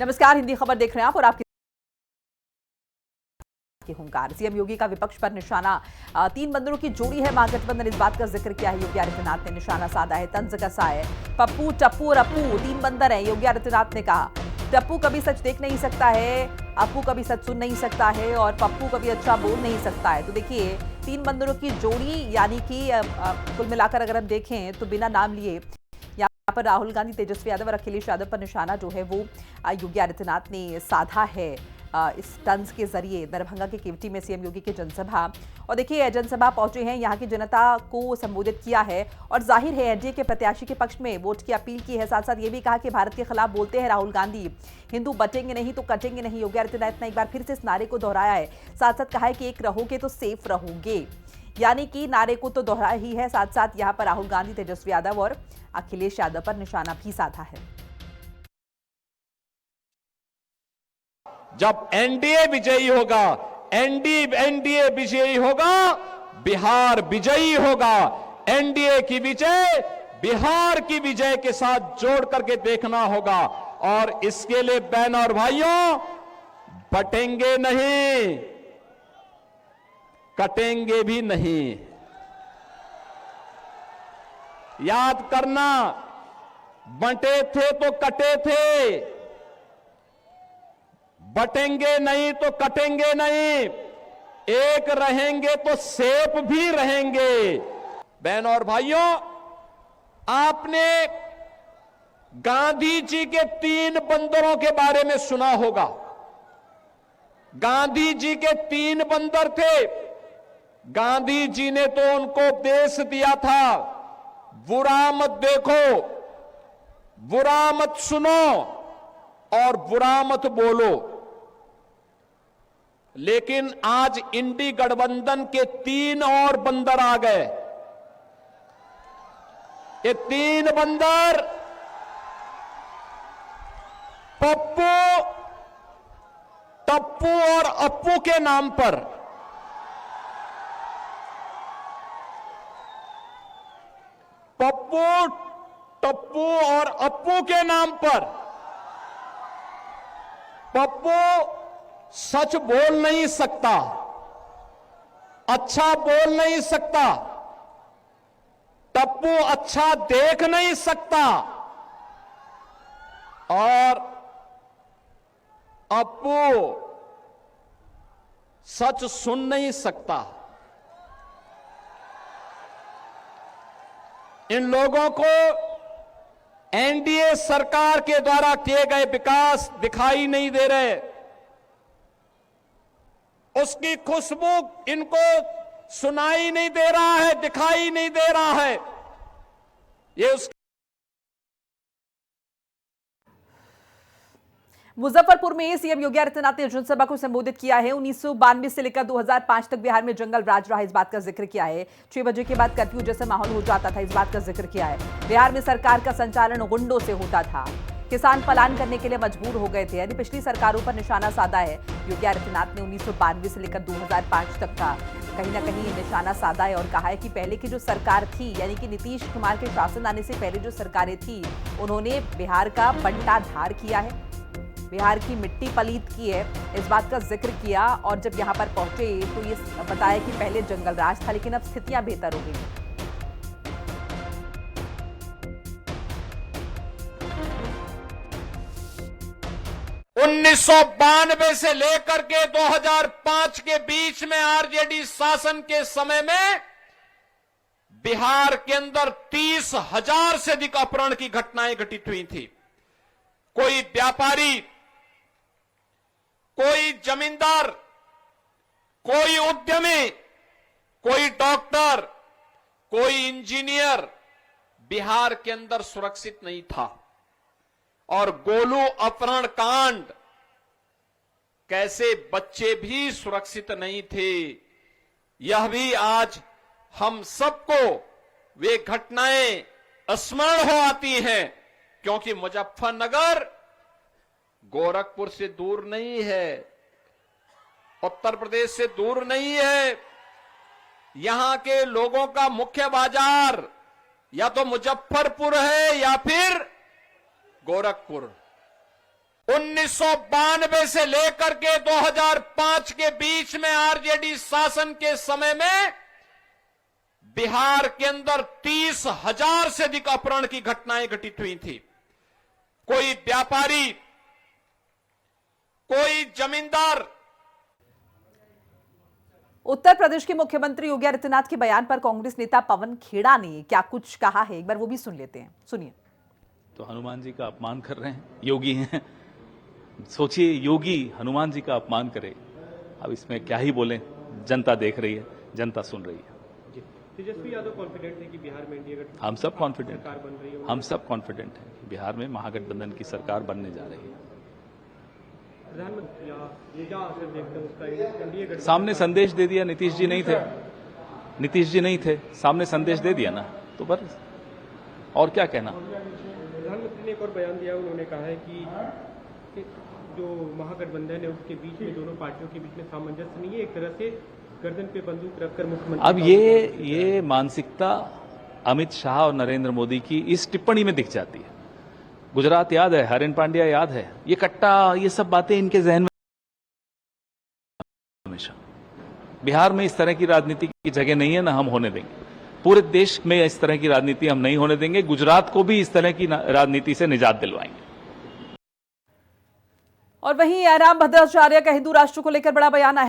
नमस्कार, हिंदी खबर देख रहे हैं आप और आपकी हुंकार। सीएम योगी का विपक्ष पर निशाना। तीन बंदरों की जोड़ी है महागठबंधन, इस बात का जिक्र किया है योगी आदित्यनाथ ने। निशाना साधा है, तंज कसा है। पप्पू, टप्पू और अप्पू तीन बंदर हैं, योगी आदित्यनाथ ने कहा। टप्पू कभी सच देख नहीं सकता है, अप्पू कभी सच सुन नहीं सकता है और पप्पू कभी अच्छा बोल नहीं सकता है। तो देखिए, तीन बंदरों की जोड़ी, यानी कि कुल मिलाकर अगर हम देखें तो बिना नाम लिए यहाँ पर राहुल गांधी, तेजस्वी यादव और अखिलेश यादव पर निशाना जो है वो योगी आदित्यनाथ ने साधा है इस तंज के जरिए। दरभंगा के केवटी में सीएम योगी की जनसभा, और देखिए जनसभा पहुंचे हैं, यहाँ की जनता को संबोधित किया है और जाहिर है एनडीए के प्रत्याशी के पक्ष में वोट की अपील की है। साथ साथ ये भी कहा कि भारत के खिलाफ बोलते हैं राहुल गांधी, हिंदू बचेंगे नहीं तो कटेंगे नहीं। योगी आदित्यनाथ ने एक बार फिर से इस नारे को दोहराया है। साथ साथ कहा है कि एक रहोगे तो सेफ रहोगे, यानी कि नारे को तो दोहराया ही है। साथ साथ यहाँ पर राहुल गांधी, तेजस्वी यादव और अखिलेश यादव पर निशाना भी साधा है। जब एनडीए विजयी होगा, एनडीए विजयी होगा, बिहार विजयी होगा। एनडीए की विजय बिहार की विजय के साथ जोड़ करके देखना होगा और इसके लिए बहन और भाइयों, बटेंगे नहीं, कटेंगे भी नहीं। याद करना, बंटे थे तो कटे थे, बटेंगे नहीं तो कटेंगे नहीं, एक रहेंगे तो सेफ भी रहेंगे। बहन और भाइयों, आपने गांधी जी के तीन बंदरों के बारे में सुना होगा। गांधी जी के तीन बंदर थे। गांधी जी ने तो उनको उपदेश दिया था, बुरा मत देखो, बुरा मत सुनो और बुरा मत बोलो। लेकिन आज इंडी गठबंधन के तीन और बंदर आ गए। ये तीन बंदर पप्पू, टप्पू और अप्पू के नाम पर, पप्पू, टप्पू और अप्पू के नाम पर। पप्पू सच बोल नहीं सकता, अच्छा बोल नहीं सकता। टप्पू अच्छा देख नहीं सकता और अप्पू सच सुन नहीं सकता। इन लोगों को एनडीए सरकार के द्वारा किए गए विकास दिखाई नहीं दे रहे, उसकी खुशबू इनको सुनाई नहीं दे रहा है, दिखाई नहीं दे रहा है। ये मुजफ्फरपुर में सीएम योगी आदित्यनाथ ने जनसभा को संबोधित किया है। 1992 से लेकर 2005 तक बिहार में जंगल राज रहा, इस बात का जिक्र किया है। 6 बजे के बाद कर्फ्यू जैसा माहौल हो जाता था, इस बात का जिक्र किया है। बिहार में सरकार का संचालन गुंडों से होता था, किसान पलायन करने के लिए मजबूर हो गए थे, यानी पिछली सरकारों पर निशाना साधा है। योगी आदित्यनाथ ने 1992 से लेकर 2005 तक का कहीं ना कहीं निशाना साधा है और कहा है कि पहले की जो सरकार थी, यानी कि नीतीश कुमार के शासन आने से पहले जो सरकारें थी, उन्होंने बिहार का बंटाधार किया है, बिहार की मिट्टी पलीत की है, इस बात का जिक्र किया। और जब यहाँ पर पहुंचे तो ये बताया कि पहले जंगल राज था लेकिन अब स्थितियां बेहतर हो गई हैं। 1992 से लेकर के 2005 के बीच में आरजेडी शासन के समय में बिहार के अंदर 30,000 से अधिक अपहरण की घटनाएं घटित हुई थी। कोई व्यापारी, कोई जमींदार, कोई उद्यमी, कोई डॉक्टर, कोई इंजीनियर बिहार के अंदर सुरक्षित नहीं था। और गोलू अपहरण कांड, कैसे बच्चे भी सुरक्षित नहीं थे, यह भी आज हम सबको वे घटनाएं स्मरण हो आती हैं, क्योंकि मुजफ्फरनगर गोरखपुर से दूर नहीं है, उत्तर प्रदेश से दूर नहीं है। यहां के लोगों का मुख्य बाजार या तो मुजफ्फरपुर है या फिर गोरखपुर। 1992 से लेकर के 2005 के बीच में आरजेडी शासन के समय में बिहार के अंदर 30,000 से अधिक अपहरण की घटनाएं घटित हुई थी। कोई व्यापारी, कोई जमींदार। उत्तर प्रदेश के मुख्यमंत्री योगी आदित्यनाथ के बयान पर कांग्रेस नेता पवन खेड़ा ने क्या कुछ कहा है, एक बार वो भी सुन लेते हैं। सुनिए। तो हनुमान जी का अपमान कर रहे हैं, योगी हैं। सोचिए, योगी हनुमान जी का अपमान करे, अब इसमें क्या ही बोलें। जनता देख रही है, जनता सुन रही है। तेजस्वी यादव कॉन्फिडेंट है कि बिहार में एनडीए हम सब कॉन्फिडेंट सरकार बन रही है। हम सब कॉन्फिडेंट हैं कि बिहार में महागठबंधन की सरकार बनने जा रही है। प्रधानमंत्री ये क्या असर देखते हैं उसका, एनडीए गठबंधन सामने संदेश दे दिया। नीतीश जी नहीं थे, सामने संदेश दे दिया ना, तो बस और क्या कहना। प्रधानमंत्री ने एक और बयान दिया, उन्होंने कहा है कि जो महागठबंधन है उसके बीच में, दोनों पार्टियों के बीच में सामंजस्य नहीं है, एक तरह से गर्दन पे बंदूक रखकर मुख्यमंत्री। अब ये मानसिकता अमित शाह और नरेंद्र मोदी की इस टिप्पणी में दिख जाती है। गुजरात याद है, हरेन पांड्या याद है, ये कट्टा, ये सब बातें इनके जहन में हमेशा। बिहार में इस तरह की राजनीति की जगह नहीं है, ना हम होने देंगे। पूरे देश में इस तरह की राजनीति हम नहीं होने देंगे। गुजरात को भी इस तरह की राजनीति से निजात दिलवाएंगे। और वहीं राम भद्राचार्य का हिंदू राष्ट्र को लेकर बड़ा बयान आया।